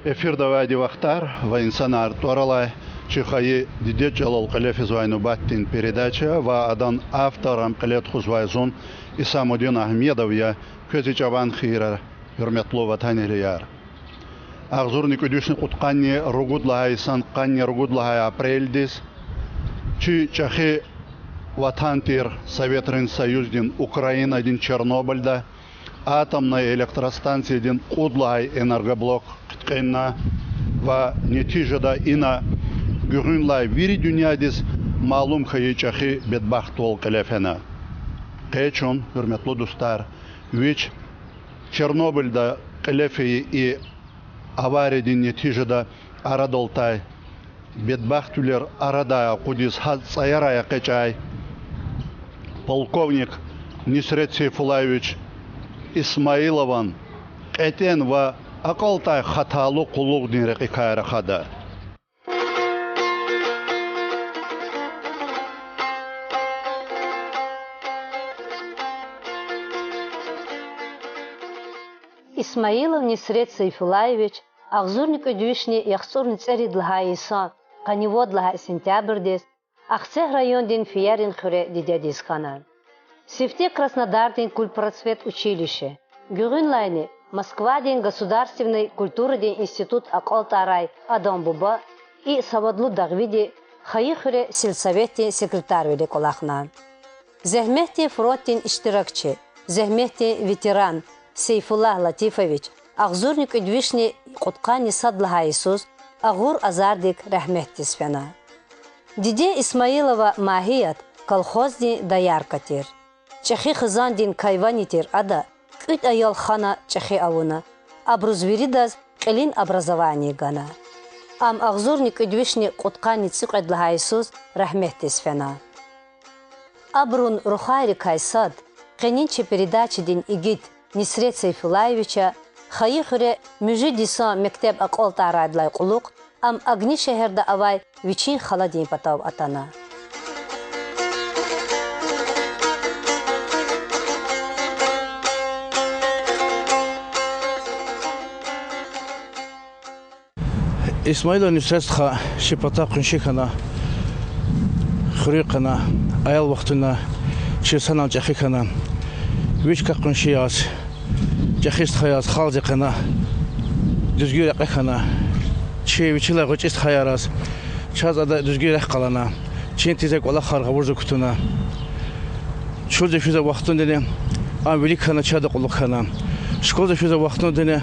Эфирда вади вахтар ва инсанар торалай чихаи дидет жалал калефиз вайну баттин передача ва адан авторам калет хузвайзун Исамудин Ахмедов я көзи чабан хира hürmetli vatandaşlar. Ağzurnik ödüşnü kutkanni rugudlahay san kanni rugudlahay apreldis. Çi çahi vatantir Советрин Союздин Украинадин Чернобыльда атомная электростанциядин кудлаhay энергоблок кыткенна ва нетижада ина гүрүнлай вири dünyadis malum hayı çahi bedbaht ol kalefena. Keçon hürmetli dostlar, üç Чернобыльда калефи и аварийдин нетижада арадолтай бедбахтулер арадая кудис хацаярая качай полковник Нисрет Сейфулаевич Исмаилован этен ва акалтай хаталу кулуг дин рекикайра хада. Исмаилов Нисрет Сейфулаевич, Ахзурник Ödüşni яхсурни цери длахайса, канивод длахай сентябрьдес, Ахцех райондин Фиярин Хуре дидядис ханан. Сифте Краснодардин культпроцвет училище, Гюрюнлайни, Москвадин Государственный культурный институт Акалтарай Адамбуба и Савадлу Дагвиди Хайы Хуре сельсоветин секретарь Великолахнан. Зехмехти фронтин иштиракчы, Зехмехти ветеран, Сейфуллах Латифович, Ахзурник Ödüşni Куткани Садлахайсус, Агур Азардик Рахметтис фена. Диде Исмаилова Махият, колхозни Даяркатир. Чехи Хызандин Кайванитир Ада, Кыт аял хана Чехи Ауна, Абрузвиридаз Келин образование Гана. Ам Ахзурник Ödüşni Куткани Цикадлахайсус Рахметтис фена. Абрун Рухайри Кайсад, Кенинче передачи дин Игит, Нисрет Сейфулаевича, Хайы Хуре Müjü Disan Mektep Akалтарайдлай Кулук, Ам Агни шехерда авай Вичин Халадин Патав Атана. Исмаилов Нисрет ха Шипата Куншихана, Хурикана, Аял Вахтуна, Чесана Джахикана, Вичка Куншияс, Джахист Хаяс, Халзикана, Дюзгюр Акахана, Чевичила Гочист Хаярас, Чазада Дюзгюр Акалана, Чентизек Аллахар Гавурзукутуна, Чулза Физа Вахтундене, Ам Великана Чада Кулухана, Школза Физа Вахтундене,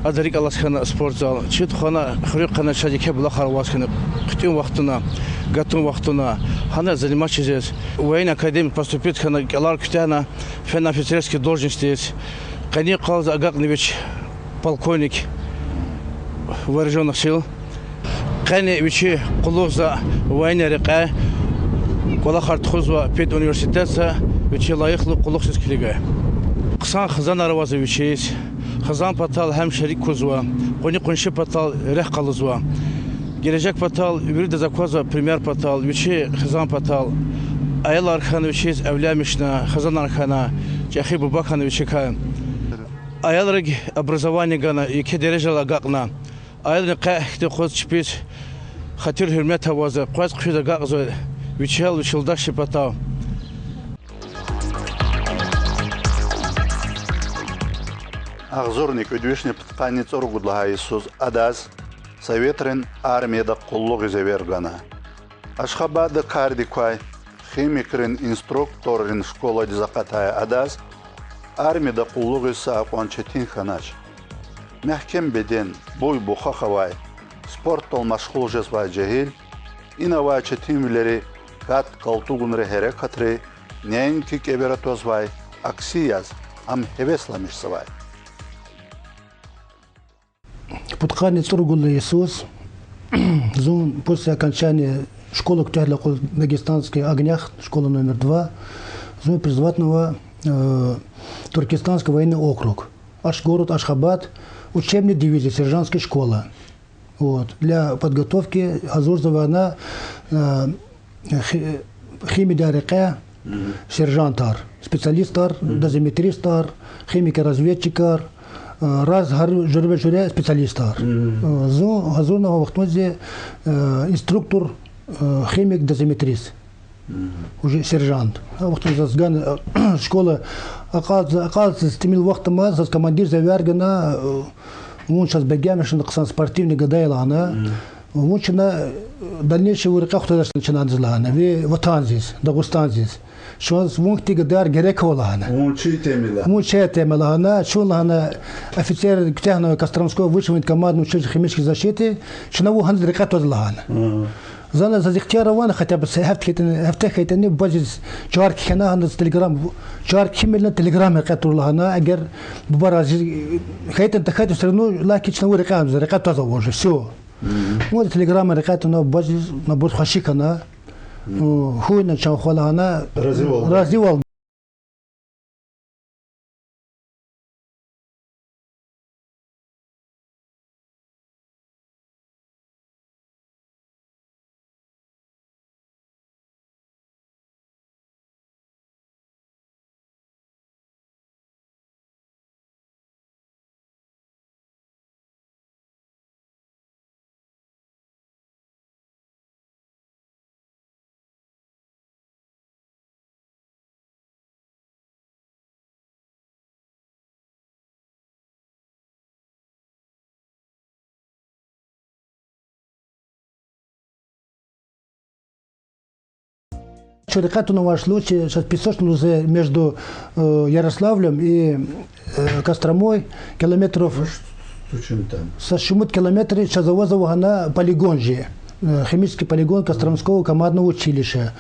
Адарик Аллахана спортзал, Читхана Хурикана Чадике Блахар Васкина, Ктим Вахтуна, Гатун Вахтуна, Хана заниматься здесь. В военной академии поступить хана Алар Кутяна, фен-офицерские должности. Кани Калза Агакневич, полковник вооруженных сил. Кани Вичи Кулуза военная река, Кулахар Тхузва Пет университета, Вичи Лаихлу Кулухсис Килига. Ксан Хазан Араваза Вичис, Хазан Патал Хам Шарик Кузва, Кони Кунши Патал Рех Калузва. Gelecek patal, ürüde zakvaza premier patal, vişi Xazan patal, ayal arxanı vişiz evlamışna, Xazan arxana, Çexi Bubakanı vişika. Ayalrık образование gana, iki dereceli gaqna. Ayalrık qahti qoz çipiz, xatir hürmet havazı, qoz qışıda gaqzı, vişel vişildaş patal. Ağzurnik Ödüşni Pıtkanni Цоргудлахайсус Адаз, Советрин армияда куллуг изевергана. Ашхабада кардиквай, химикрин инструкторин школа дизакатая Адаз, армияда куллуг иса акуанчетин ханач. Мехкем беден буй бухахавай, спорттол машхул жезвай джехил, инавай четин вилери кат калтугунре херекатри, ненки кебератозвай, аксияз, ам хевесламишсавай. Путкани Цургула Иисус, зон после окончания школы в Дагестанских огнях, школа номер 2, зон призвательного Туркестанский военный округ, город Ашхабад, учебная дивизия, сержантская школа. Вот. Для подготовки Азурзова она химия река, сержантар, специалистар, дозиметристар, химика-разведчикар, раз жүрбе жүре специалисттар. Зо газурного вақтмазе инструктор химик дозиметрист. Уже сержант. Вақтмазе сган школа оказывается стемил вақтама за командир завергана он сейчас бегем что на спортивный гадайлана. Мучина дальнейшее уроках тоже начинает злана. Ви ватанзис, дагустанзис. Что с вункти гадар герековлана. Мучи темелана. Что лана офицер техного Костромского высшего командного училища химической защиты. Что на вухан река тоже лана. Зана за захтярована хотя бы хефтехайтани базис чарки хана на телеграм чарки химельна телеграм река тоже лана. Агер бубарази хайтен тахайту страну лакична урека река тоже уже все. Вот телеграмма реката на базе на борт хашикана, хуй на чанхвалана раздевал. Рекату на ваш случай, сейчас песочный между Ярославлем и Костромой километров, со шумут километры, сейчас завозова на полигон же, химический полигон Костромского командного училища.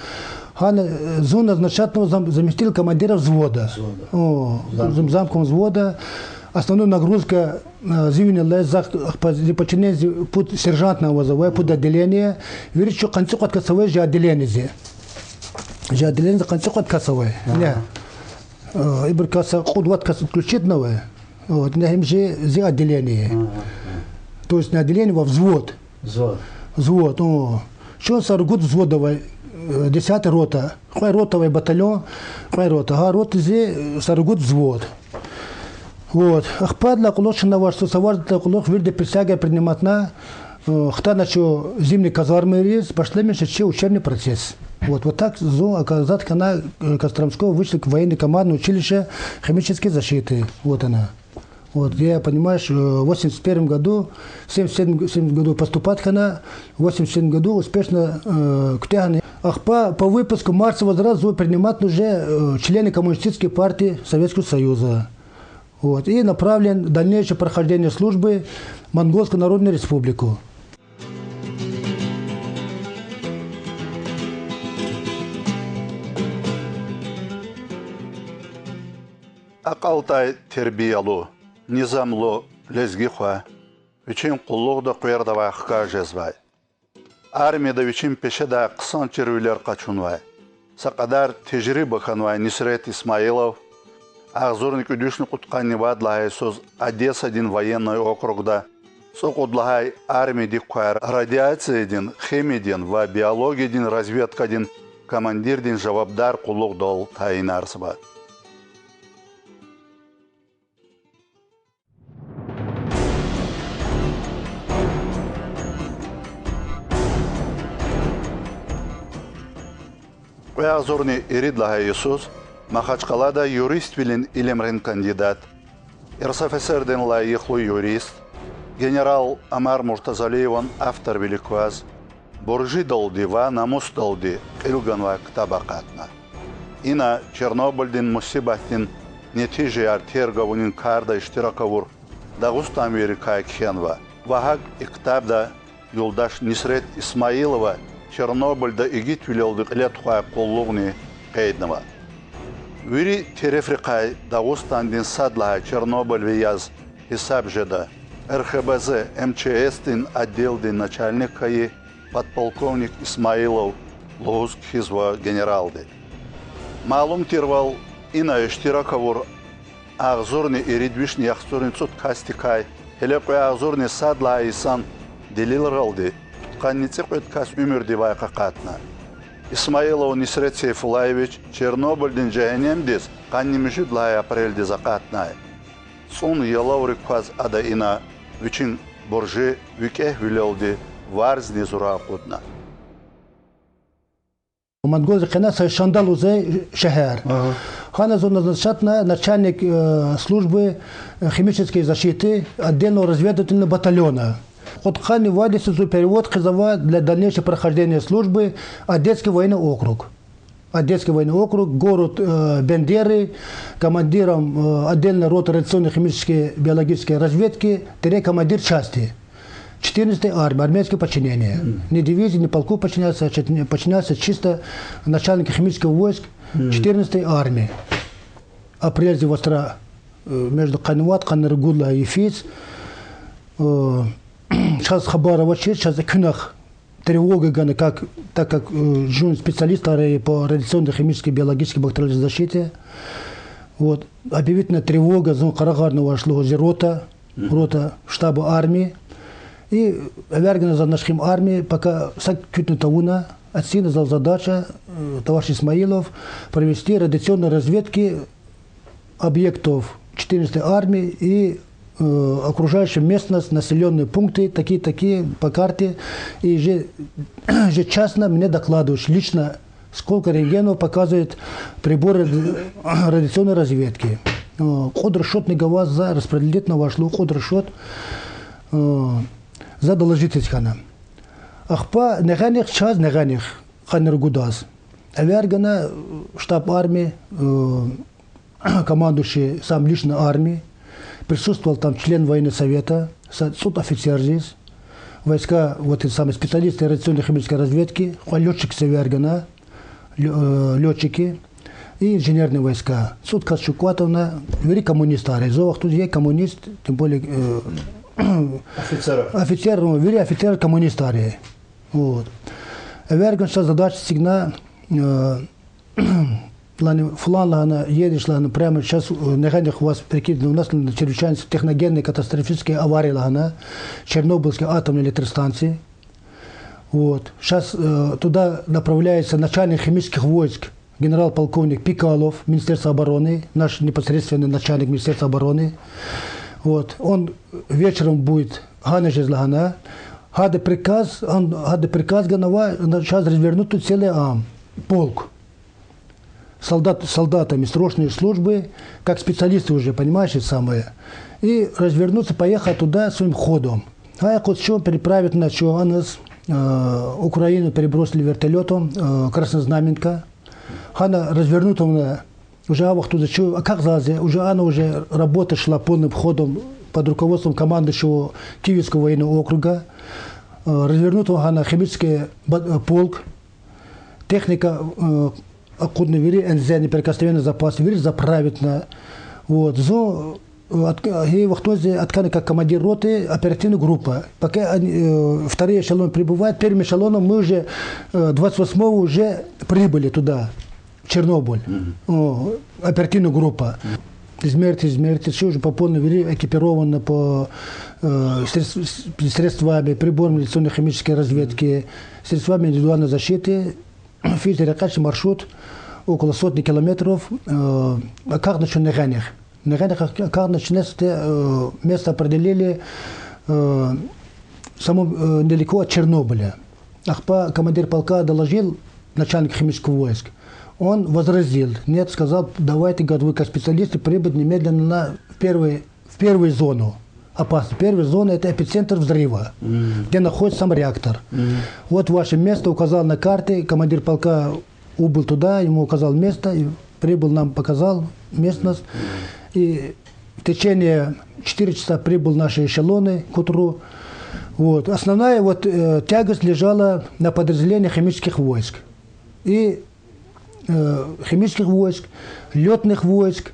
Зона значительного заместил командира взвода. Замком взвода. Основная нагрузка зимний лес по подчинению под сержантного вызова, под отделение. Верит, что концу от косовой же отделение. Я отделение за концу от косовой. Ибо касса худват касса включительного. Вот на им же за отделение. То есть на отделение во взвод. Взвод. Что саргут взводовой 10-я рота. Хай ротовый батальон. Хай рота. Рота зе саргут взвод. Вот. Ахпадла кулош на ваш сосаварда кулош вирде присяга принимать на хтаначо зимний казармы рез пошли меньше учебный процесс. Вот так оказать на Костромского вышли к военной командное училище химической защиты. Вот она. Вот я понимаешь, в 81 году, в 77 году поступать на, в 87 году успешно к тягане. По выпуску марса возраст принимать уже члены коммунистической партии Советского Союза. Вот, и направлен в дальнейшее прохождение службы в Монгольскую Народную Республику. Ақалтай тербиялу, низамлу лезгихва, вичин қуллуғды қуердава аққа жезвай. Армияда вичин пешеда қысан червилер қачунвай. Сақадар тежриба ханвай Нисрет Исмаилов, Ахзурник удюшный куткани вадлахай соз Одесса один военный округда, сокудлахай армии диквайр, радиация один, химия один, ва биология один, разведка один, командир один, жавабдар кулук дол тайнарсба. Ахзурни иридлахай Иисус, Махачкалада юрист вилин илемрин кандидат, РСФСРден лайыхлы юрист, генерал Амар Муртазалиеван автор великваз, буржи долди ва намус долди илганва ктабакатна. Ина Чернобыльдин мусибаттин нетиже артерговунин карда иштиракавур Дагустан верикай кхенва. Вахак иктабда юлдаш Нисрет Исмаилова Чернобыльда игит вилелды летхуа коллугни кайднава. Вири терефрикай Дагустандин садлаха Чернобыль вияз хисаб жеда. РХБЗ МЧС-тин отделдин начальник каи подполковник Исмаилов Лугуск хизва генералды. Малум тирвал ина иштиракавур Ахзурни иридвишни Ахзурни цут кастикай хелекой Ахзурни садлаха исан делилралды. Тканници кует кас умер дивай какатна. Исмаилов Нисрет Сейфулаевич Чернобыльдин жаянемдес каннимишуд лай апрельде закатнай. цун ялаврик паз ада ина вичин борже вике вилялди варз низура кудна. Монголия хана шандал уже шахар. Хана назначена начальник службы химической защиты отдельного разведывательного батальона. От хани вводится перевод Хизова для дальнейшего прохождения службы Одесский военный округ. Одесский военный округ, город Бендеры, командиром отдельной роты радиационной химической биологической разведки, командир части. 14-й армии, армейское подчинение. Ни дивизии, ни полку подчинялся чисто начальник химических войск 14-й армии. А прежде востра между Канват, Канаргула и Фиц. Сейчас Хабарова, сейчас Кюнах тревога, так как специалист по радиационной химической биологической бактериальной защите. Вот. Объявительная тревога, Карагарного вошло рота штаба армии. И Вергена за нашим армией, пока чуть тауна, отсюда задача товарищ Исмаилов провести радиационные разведки объектов 14-й армии и окружающая местность, населенные пункты, такие по карте. И ежечасно мне докладываешь лично, сколько рентгенов показывает приборы радиационной разведки. Кодрешот не гаваз за распределительно вошло, кодрешот за доложительность хана. Ахпа неганих час неганих ханер гудаз. Авергана штаб армии, командующий сам лично армии, присутствовал там член военного совета, суд офицер здесь, войска, вот эти самые специалисты радиационной химической разведки, летчики Севергана, летчики и инженерные войска. Суд Касчукватовна, вери коммунист армии. Зовах тут есть коммунист, тем более офицер коммунист армии. Вот. Верган сейчас задача сигна флан едешь прямо сейчас неганих у вас прикидно у нас чрезвычайно техногенные катастрофические аварии Чернобыльской атомной электростанции. Вот. Сейчас туда направляется начальник химических войск генерал-полковник Пикалов, Министерство обороны, наш непосредственный начальник Министерства обороны. Вот. Он вечером будет Ганежезлагана. Хаде приказ Ганова сейчас развернуть тут целый полк. Солдатами срочной службы, как специалисты уже, понимаешь, самое. И развернуться, поехать туда своим ходом. А я вот что переправить на что нас Украину перебросили вертолетом, Краснознаменка. Она развернута уже туда, а как зазе, она уже работа шла полным ходом под руководством командующего Киевского военного округа. Развернута она химический полк, техника аккудно вери, НЗ, неприкосновенный запас, вери заправить на. Вот. И вахтозе отканы как командир роты оперативная группа. Пока второй эшелон прибывает, первым эшелоном мы уже 28-го уже прибыли туда, в Чернобыль. Оперативная группа. Измерьте, все уже по полной вери экипировано по средствами, приборами радиационной химической разведки, средствами индивидуальной защиты. Физико-рекачный маршрут около сотни километров. А как насчет Неганих? Как начинается место определили само недалеко от Чернобыля. Ахпа командир полка доложил начальник химических войск. Он возразил. Нет, сказал, давайте, вы как специалисты прибыть немедленно в первую зону. Опасно. Первая зона – это эпицентр взрыва, где находится сам реактор. Вот ваше место указал на карте, командир полка убыл туда, ему указал место, и прибыл, нам показал местность. И в течение 4 часа прибыл наши эшелоны к утру. Вот. Основная тягость лежала на подразделении химических войск. И химических войск, летных войск,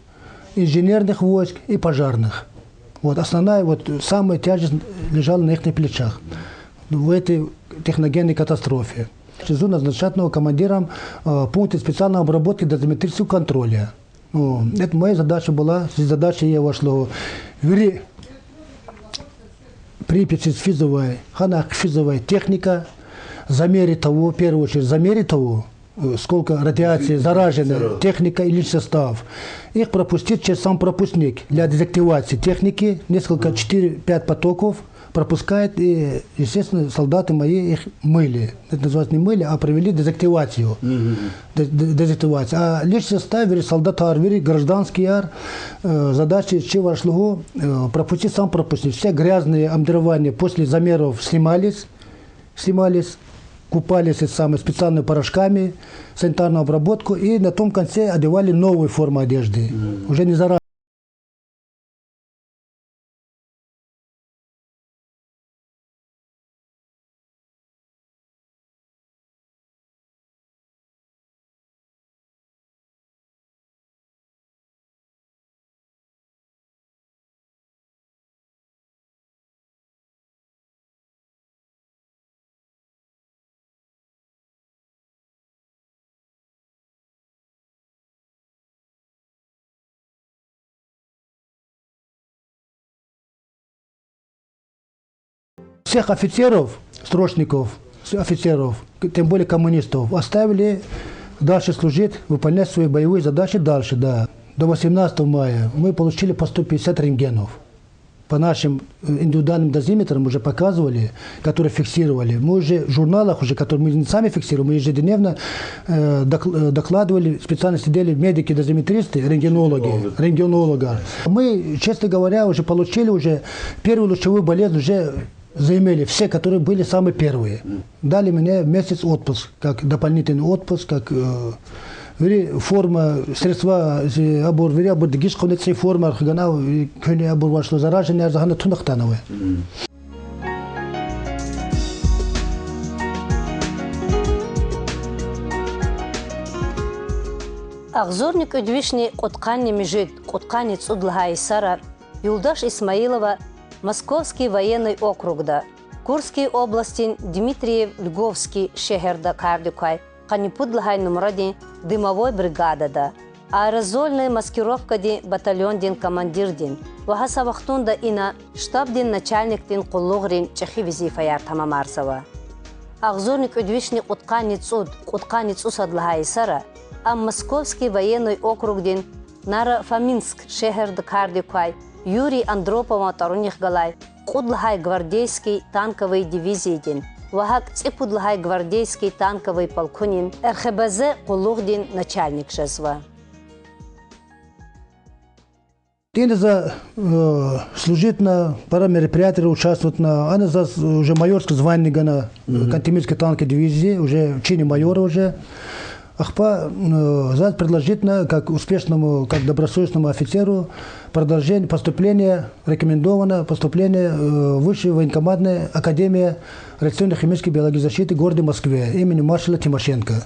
инженерных войск и пожарных. Вот основная, самая тяжесть лежала на их плечах в этой техногенной катастрофе. Сезон назначенного командиром пункта специальной обработки дозиметрического контроля. Это моя задача была, задача я вошла. Приписи физовая техника, замерить того, в первую очередь, сколько радиации заражено, техника или состав. Их пропустить через сам пропускник для дезактивации техники, несколько 4-5 потоков пропускает, и, естественно, солдаты мои их мыли. Это называется не мыли, а провели дезактивацию. Дезактивацию. А личный состав, солдатар, гражданский яр, задачи чего шло, пропустить сам пропускник. Все грязные обмундирования после замеров снимались, купались специальными порошками, санитарную обработку, и на том конце одевали новую форму одежды. Уже не зараженные. Всех офицеров, срочников, офицеров, тем более коммунистов, оставили дальше служить, выполнять свои боевые задачи дальше, да. До 18 мая мы получили по 150 рентгенов. По нашим индивидуальным дозиметрам уже показывали, которые фиксировали. Мы уже в журналах, которые мы не сами фиксируем, мы ежедневно докладывали, специально сидели медики-дозиметристы, рентгенологи. Мы, честно говоря, уже получили первую лучевую болезнь, уже заимели все, которые были самые первые. Дали мне месяц отпуск, как дополнительный отпуск, как форма, средства, абор дигиш конецей форма, архигана, көне абор вашло заражение, арзахана тунахтанове. Ахзорник Удвишни Коткани Межит, Коткани Цудлага и Сара, Юлдаш Исмаилова, Московский военный округда, Курской области, Дмитриев, Льговский, Шехерда, Кардюкай, Ханипудлахай Нумради, дымовой бригада, аэрозольная маскировка ди батальон дин командир дин, Вахаса Вахтунда ина штаб дин начальник дин Куллугрин Чехи Визифаяр Тамамарсова. Ахзорник Удвишни Коткани Цусадлахай Сара, а Московский военный округ дин Нара Фоминск, Шехерда, Кардюкай, Юрий Андропова Таруних Галай, Кудлахай гвардейский танковый дивизий дин, Вахак Ципудлахай гвардейский танковый полкунин, РХБЗ Кулухдин начальник шезва. Тенеза служит на пара мероприятий, участвует на, она уже майорское звание на Кантемирской танковой дивизии, уже в чине майора уже. Ахпа предложить как успешному, как добросовестному офицеру продолжение поступления, рекомендовано поступление в Высшую военкоматную академию радиационной химической биологии защиты в городе Москве имени маршала Тимошенко.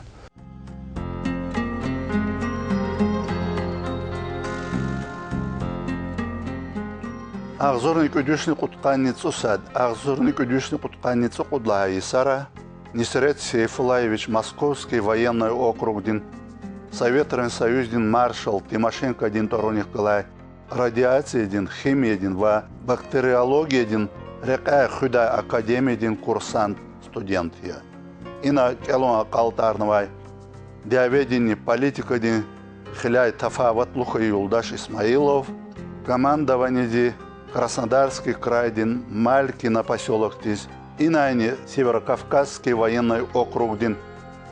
Ахзорник Удвишни Коткани Цусад, Ахзорник Удвишни Коткани Цудлага и Сара, Несрет Сейфулаевич, Московский военный округ дин, Советский Союз дин маршал Тимошенко дин Таруних Галай, радиация дин, химия дин, бактериология дин, река Худа академия дин курсант студент я. Ина келон калтарнавай, диаведини политика дин, хиляй тафават луха Юлдаш Исмаилов, командование ди Краснодарский край дин, Мальки на поселок тис. И найне Северокавказский военный округ дин,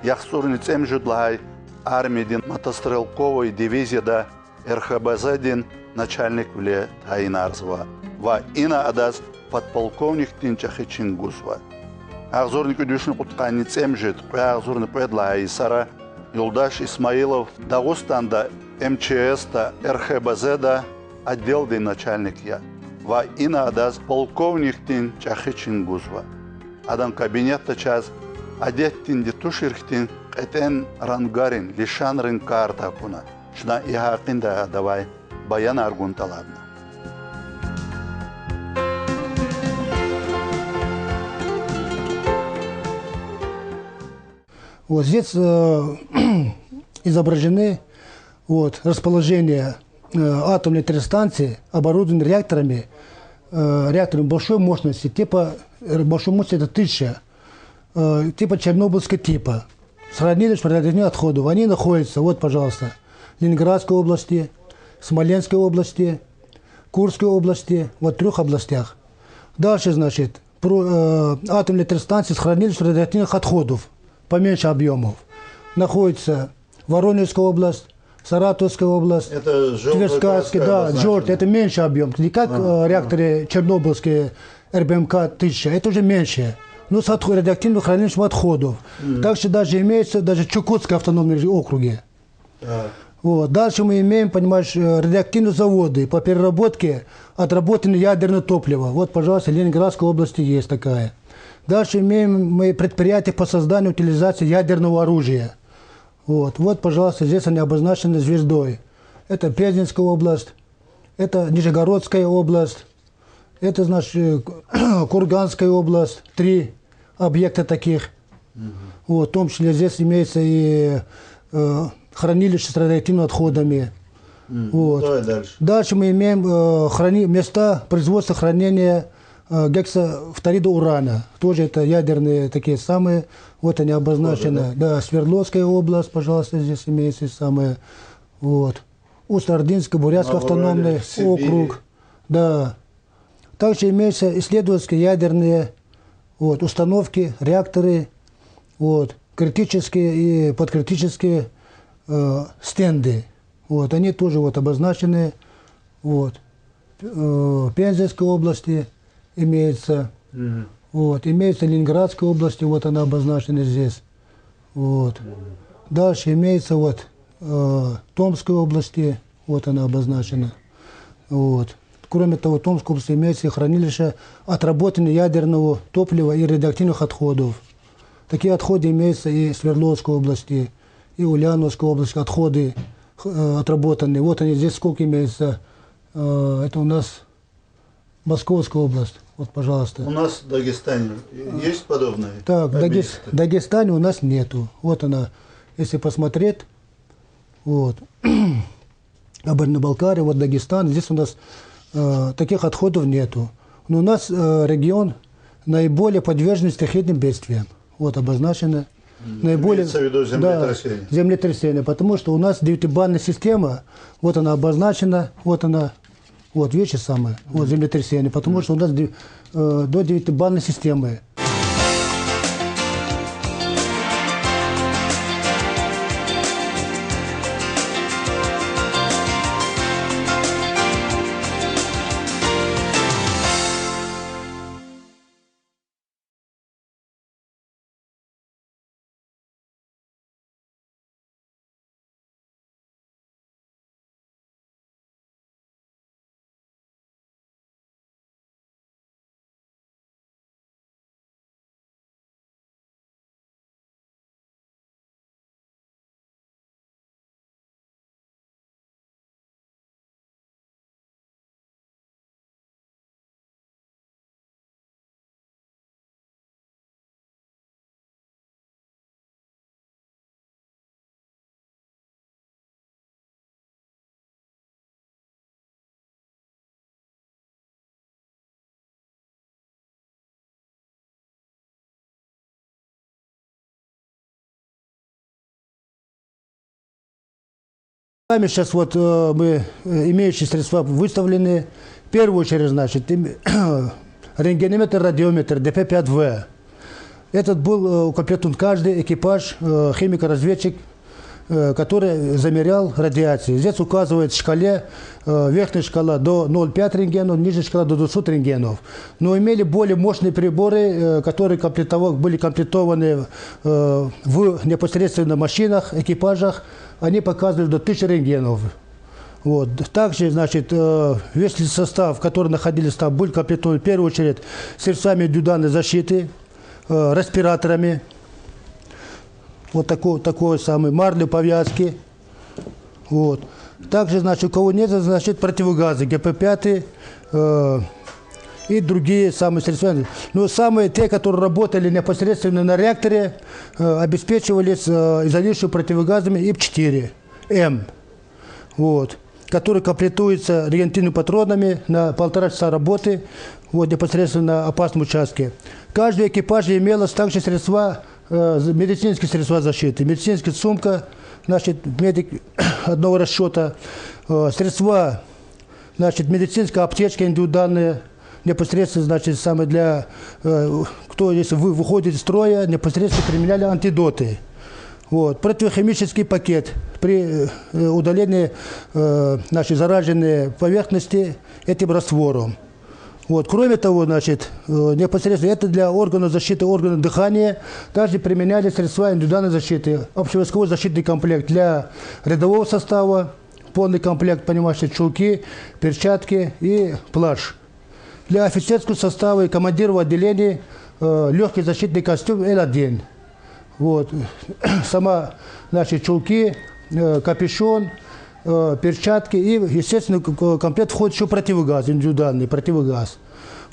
Яхсурниц Эмжудлай, армия дин, мотострелковой дивизия да, РХБЗ дин, начальник вле Тайнарзва. Ва ина адаз подполковник дин Чахичингусва. Ахзорник Удвишни Коткани Эмжит, Ахзорник Педлага и Сара, Юлдаш Исмаилов, Дагустанда, МЧС да, РХБЗ да, отдел дин начальник я. Ва ина адаз полковник тин Чахичингусва. Адан кабинетта час адеттин ди туширхтин этен рангарин лишан рынкарта куна. Шна ихақинда давай баян аргунталадна. Вот здесь изображены расположение атомной электростанции, оборудованы реакторами большой мощности, типа большой мощности это 1000, типа чернобыльского типа. с хранилищ радиоактивных отходов. Они находятся, вот, пожалуйста, в Ленинградской области, Смоленской области, Курской области, вот 3 областях. Дальше, значит, атомные электростанции с хранилищем радиоактивных отходов, поменьше объемов. Находится Воронежская область, Саратовская область, Это Тверская, да, желтый, это меньше объем. Не как реакторы чернобыльские РБМК-1000, это уже меньше. Ну, с радиоактивным хранилищем отходов. Также даже имеется даже Чукотские автономные округи. Вот. Дальше мы имеем, понимаешь, радиоактивные заводы по переработке отработанного ядерного топлива. Вот, пожалуйста, в Ленинградской области есть такая. Дальше имеем мы предприятия по созданию и утилизации ядерного оружия. Вот, пожалуйста, здесь они обозначены звездой. Это Пензенская область, это Нижегородская область, это, значит, Курганская область, 3 объекта таких. Вот, в том числе здесь имеется и хранилище с радиоактивными отходами. Вот. Давай дальше. Дальше мы имеем места производства хранения гексафторида урана. Тоже это ядерные такие самые. Вот они обозначены. Тоже, да, Свердловская область, пожалуйста, здесь имеется самое. Вот. Усть-Ордынский, Бурятский автономный округ. Да. Также имеются исследовательские ядерные установки, реакторы, критические и подкритические стенды. Вот, они тоже обозначены. Вот. В Пензенской области имеется. Имеется в Ленинградской области, вот она обозначена здесь. Вот. Дальше имеется в Томской области, вот она обозначена. Вот. Кроме того, в Томской области имеется и хранилище отработанного ядерного топлива и радиоактивных отходов. Такие отходы имеются и в Свердловской области, и в Ульяновской области, отходы отработанные. Вот они здесь сколько имеется. Это у нас Московская область. Вот, пожалуйста. У нас в Дагестане есть подобные? Так, в Дагестане у нас нету. Вот она, если посмотреть, вот, Кабардино-Балкария, вот Дагестан, здесь у нас таких отходов нету. Но у нас регион наиболее подвержен стихийным бедствиям. Вот обозначено. Наиболее, имеется в виду землетрясение. Да, землетрясение, потому что у нас 9-бальная система, вот она обозначена, вот она, вот вещи самые, вот землетрясение, потому что у нас до 9-бальной системы. Сейчас вот мы имеющие средства выставлены. В первую очередь, значит, рентгенометр, радиометр ДП-5В. Этот был укомплектован каждый экипаж, химико-разведчик, который замерял радиацию. Здесь указывает в шкале, верхняя шкала до 0,5 рентгенов, нижняя шкала до 200 рентгенов. Но имели более мощные приборы, которые были комплектованы в непосредственно машинах, экипажах. Они показывали до 1000 рентгенов. Вот. Также, значит, весь состав, который находились там, был комплектован в первую очередь средствами индивидуальной защиты, респираторами. Вот такой самый, марлевые повязки. Вот. Также, значит, у кого нет, значит, противогазы, ГП-5 и другие самые средства. Но самые те, которые работали непосредственно на реакторе, обеспечивались изолирующими противогазами ИП-4М, вот, которые комплектуются реактивными патронами на 1,5 часа работы, вот, непосредственно на опасном участке. Каждый экипаж имелось также средства медицинские средства защиты, медицинская сумка, значит, медик одного расчета, средства, значит, медицинская аптечка индивидуальная, непосредственно, значит, самое для, кто если выходит из строя, непосредственно применяли антидоты. Вот. Противохимический пакет при удалении значит, зараженной поверхности этим раствором. Вот. Кроме того, значит, непосредственно это для органов защиты, органов дыхания, также применяли средства индивидуальной защиты, общевойсковой защитный комплект для рядового состава, полный комплект, понимаете, чулки, перчатки и плащ. Для офицерского состава и командиров отделений легкий защитный костюм L1. Вот. Сама, значит, чулки, капюшон, перчатки и, естественно, в комплект входит еще противогаз, индивидуальный противогаз.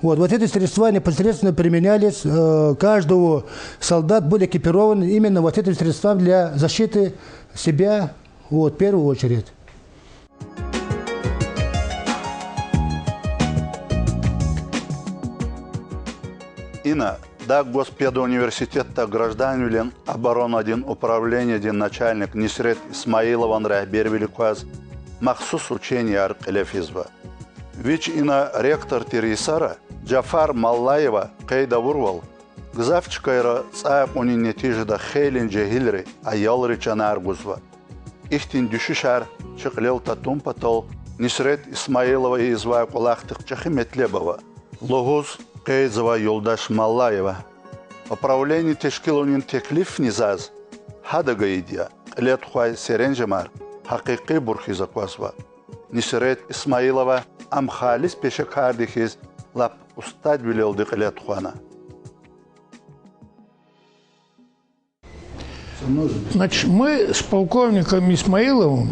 Вот эти средства непосредственно применялись, каждого солдат был экипирован именно вот этим средством для защиты себя, вот, в первую очередь. Ина, да, Госпедуниверситетта гражданин оборона-1 управление-1 начальник Нисрет Исмаилован Рахбер Великуаз махсус учение арк-элефизва. Вич ина ректор Терисара Джафар Маллаева Кейда Вурвал гзавчкайра цаак унин нетижда хейлин джехилри аялри чанаргузва. Ихтин дюшишар чықлел татум патол Нисрет Исмаилова и извай кулахтық чахиметлебова. Логуз Кейзова Юлдаш Маллаева. Управление тешкилунин теклиф низаз. Хадага идия. Лет хуай серенжемар. Хакики бурхиза квасва. Нисрет Исмаилова амхалис пешекардихиз лап устад вилелдик лет хуана. Значит, мы с полковником Исмаиловым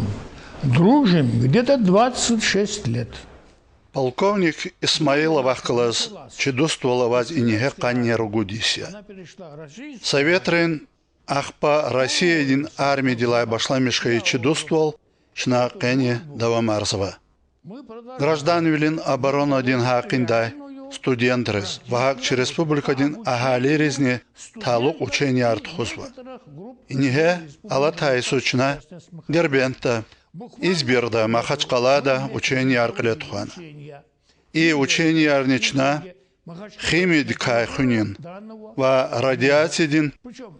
дружим где-то 26 лет. Полковник Исмаилов ахкалаз чедуствовала ваз и неге канне ругудисия. Советрин ахпа Россия один армии дела башла мешка и чедуствовал шна кене давамарзова. Граждан вилин оборона один хакиндай студент рез. Вахак через республика один ахали резне талук учения артхузва. И неге алатай сучна дербента. Изберда Махачкалада учение арклетхуана. И учение арнична химид кайхунин ва радиацидин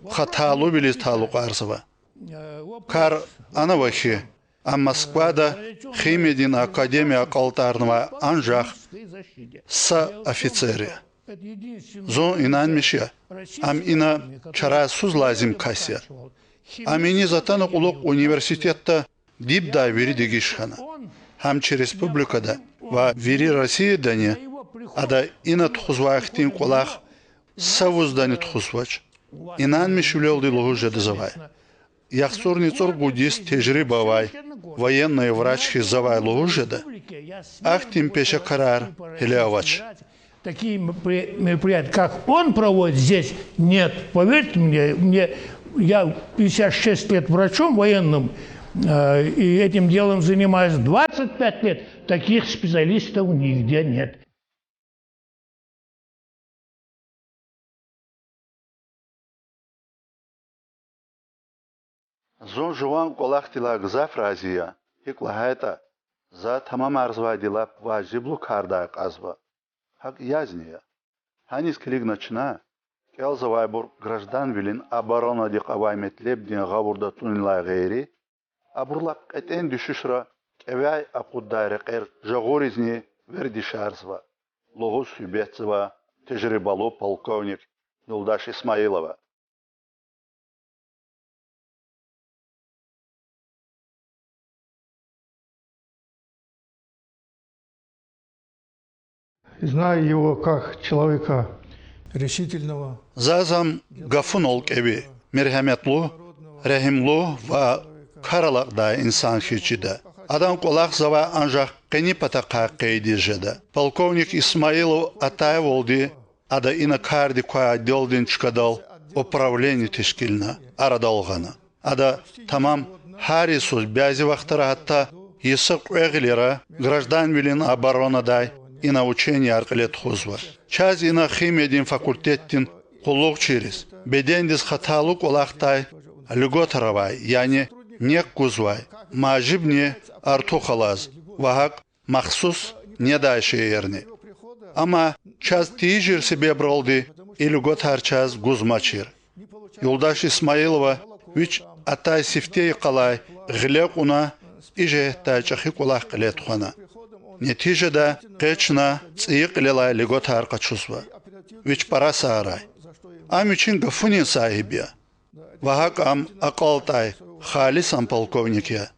хаталу билис талук арзова. Кар анавахи а Москвада химидин академия калтарного анжах с офицерия. Зон инан мишя. Ам ина чара сузлазим кася. Амини затанок улок университетта Дибда вери дегишхана. Хамчи республикада ва вери Россия дане, ада ина тхузвахтин колах савуздани тхузвач. Инан мишулел дилухуже дезавай. Яхсурни цор буддист тежрибавай, военный врач хизавай лухужеда. Ахтим пеша карар хилявач. Такие мероприятия, как он проводит здесь, нет. Поверьте мне, я 56 лет врачом военным, и этим делом занимаюсь 25 лет. Таких специалистов нигде нет. Зон жуан колахтила гзафразия, хиклахайта, за тамам арзвадила вajiblu карда казва. Хак язния. Ханис клиг начина, келзавайбур граждан вилин оборона дикавай метлебдин гавурда тунила гейри, Абурлак этен düşüşra кевай акуддайры кер жагоризни вердишарзва. Логус Юбецева, тежрибалу полковник Юлдаш Исмаилова. Знаю его как человека решительного. Зазам гафунол кеви, мерхаметлу, рахимлу ва Каралакда инсан хичида. Адам колах зава анжах кени патака кайдижеда. Полковник Исмаилов атай волди, ада ина карди куа делдин чкадал управление тешкильна арадалгана. Ада тамам харисус бязи вахтара хатта есак эглера граждан вилин оборонадай ина учение аркалет хузва. Чаз ина химедин факультеттин Кулук через. Бедендис хаталук улахтай льготаравай, яни не кузвай. Мажибне арту халаз. Вахак махсус не дальше ерни. Ама час тижир себе бралды и льготар час гузмачир. Юлдаш Исмаилова вич атай сифтей қалай ғилек уна иже тачахи кулах қилет хуана. Нетижеда қечна циқ лилай льготар қачузва. Вич пара саарай. Ам üçün гафунин сахибия. Вахак ам ақалтай халис ам полковникия.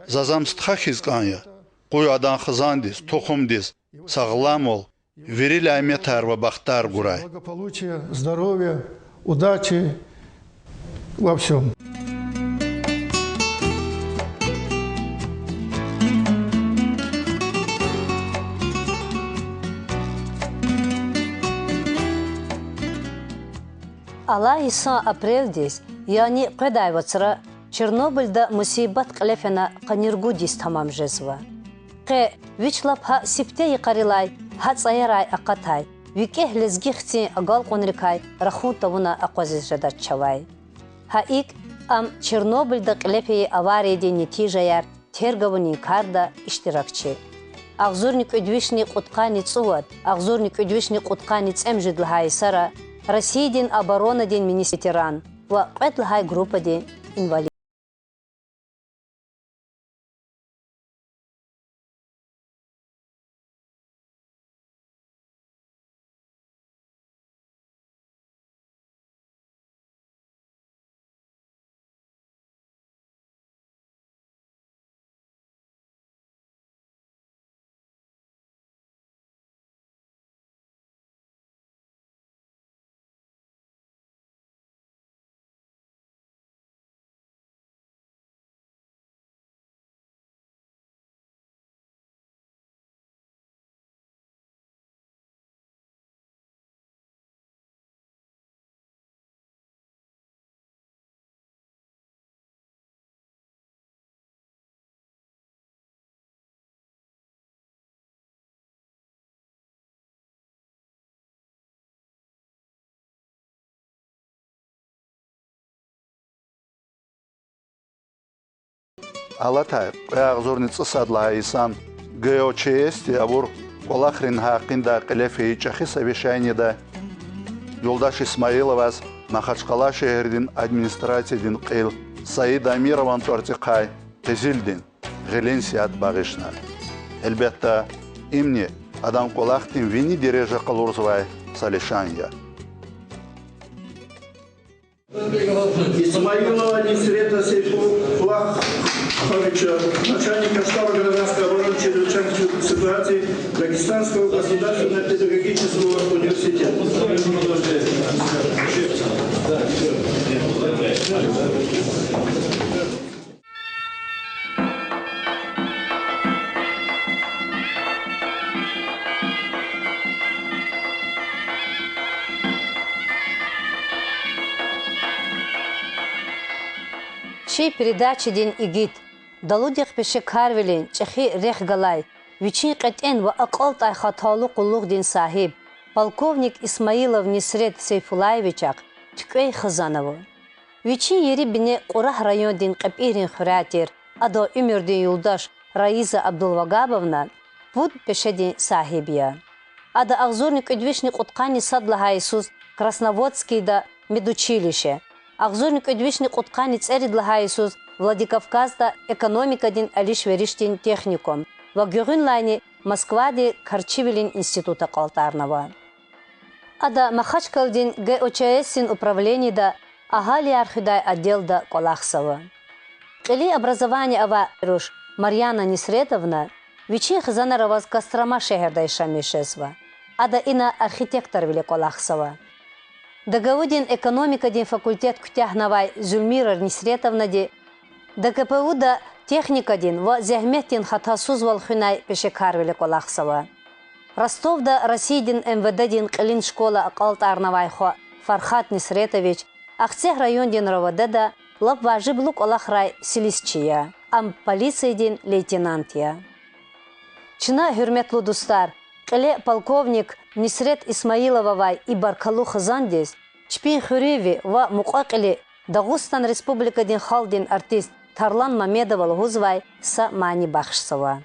Зазам стхахизганья. Куй адан хазандис, тухумдис, сағлам ол. Верили айметар ва бахтар гурай. Благополучия, здоровья, удачи во всем. Ала иса апрелдис, яни предайвацра, Чернобыльда мусибат клефена каниргудис тамам жезва. Ке вичлапха сипте якарилай, хацайрай акатай, викех лезгихти агал конрикай, рахутавуна аквазиз жадарчавай. Хаик ам Чернобыльда клефеи аварии нетижаяр, тергавуни карда иштиракчи. Ахзурник удвишни куткани цуат, ахзурник удвишни куткани цемжидлхай сара, Россиядин оборона день министеран, ва петлхай группа день инвалид. Алатай, агзурница садла исан ГОЧС абур колахрин хақинда қилефи чахи совещаниеда Юлдаш Исмаиловас Махачкала шехердин администрациядин қил Саид Амирован тортиқай тезилдин ғиленсият бағишна. Элбетта имни адам колахтин вини дереже қалурзвай салишанья. Исмаилова Несрета Сейфуллаховича, начальника штаба гражданской обороны чрезвычайных ситуаций Дагестанского государственного педагогического университета. Шей передачи день игит. Далудих пеше карвелин, чехи рех галай. Вичин катен ва акалтай хаталу кулуг дин сахиб. Полковник Исмаилов Несрет Сейфулаевичак, тюквей Хазанову. Вичин ери бине Курах район дин капирин хуратир, адо умер дин юлдаш Раиза Абдулвагабовна, пуд пеше дин сахибия. Ада ахзорник удвишник уткани садла Иисус Красноводский да медучилище. Ахзорник удвишник уткани церидла Иисус Владикавказда экономика дин алиш вериштин техникум. Ва гюринлайни Москвади Карчивилин института Калтарнова. Ада Махачкалдин ГОЧС-ин управлении да Агали архидай отдел да Колахсова. Кли образование ава руш Марьяна Несретовна Вичин Хазанароваз Кострома шехерда Ишамишесва. Ада ина архитектор вили Колахсова. Дагавудин экономика дин факультет Кутяхнавай Зульмира Несретовна ди ДКПУ да техника дин ва зяхметтин хатасуз валхунай пешекарвили Колахсова. Ростов да Россиядин МВД дин Кылин школа Акалтарнавай хо Фархат Несретович Ахцех район дин РОВД да лап важиблук Олахрай Селисчия, ам полиция дин лейтенантия. Чына хюрметлу дустар, кыле полковник Несрет Исмаиловавай и Баркалу Хазандис, Чпин Хуреви ва Мукакили Дагустан Республика Дин Халдин артист Тарлан Мамедова Лгузвай са Мани Бахшсова.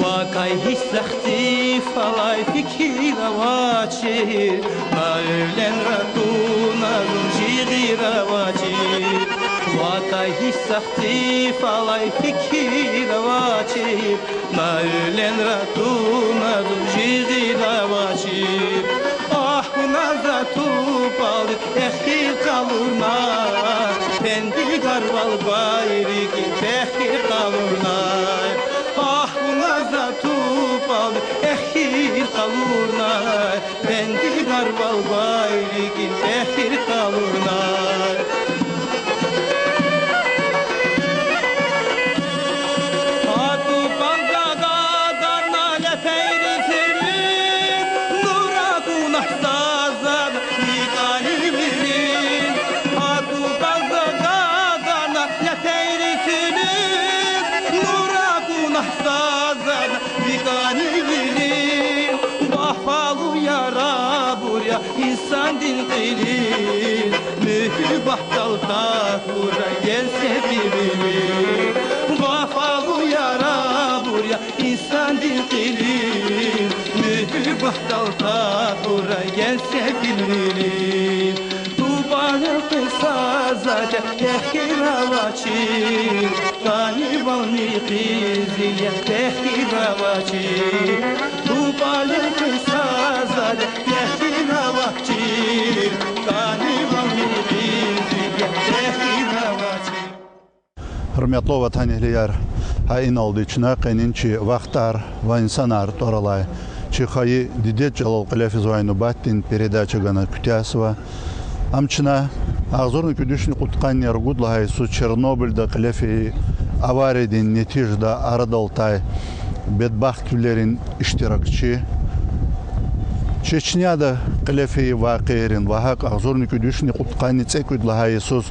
Vakay hissahti falay fikir avaçi Mavlen ratuna zunjiri ravaçi Vakay hissahti falay fikir avaçi Mavlen ratuna zunjiri ravaçi Ah nazatu bal ehil kalurna Pendi garval bayriki behir kalurna Ah nazatu bal ehil kalurna Pendi garval bayriki behir kalurna İnsan dilinin mühibahtal tahura gelse birbiri Vafalı yara buraya insan dilinin mühibahtal tahura gelse birbiri Tubanı kısa zaten tehir avaçin Galiban mikiziye tehir avaçin Tubanı kısa zaten tehir avaçin Galiban mikiziye tehir avaçin Hürmetli vatandaşlar, hain olduğu için qeninçi vaqtar va insanlar toralay. Чихаи дидет Жалал Каляфиз войну баттин передача гана Кутясова. Амчина агзорны күдүшни куткан яргудлахай су Чернобыльда Каляфи аварийдин нетижда арадалтай бедбахтүлерин иштиракчы. Чечняда Каляфи вакыйрин вахак агзорны күдүшни куткан цекудлахай сус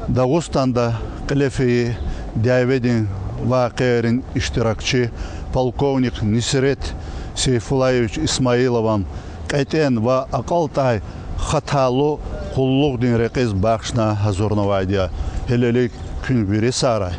Дагустанда Каляфи диаведин вакыйрин иштиракчы полковник Нисрет Сейфулаевич Исмаилован Кайтен ва Акалтай Хаталу Куллук дин рекез бахшна Хазурновайдия Хелелик күн бири сарай.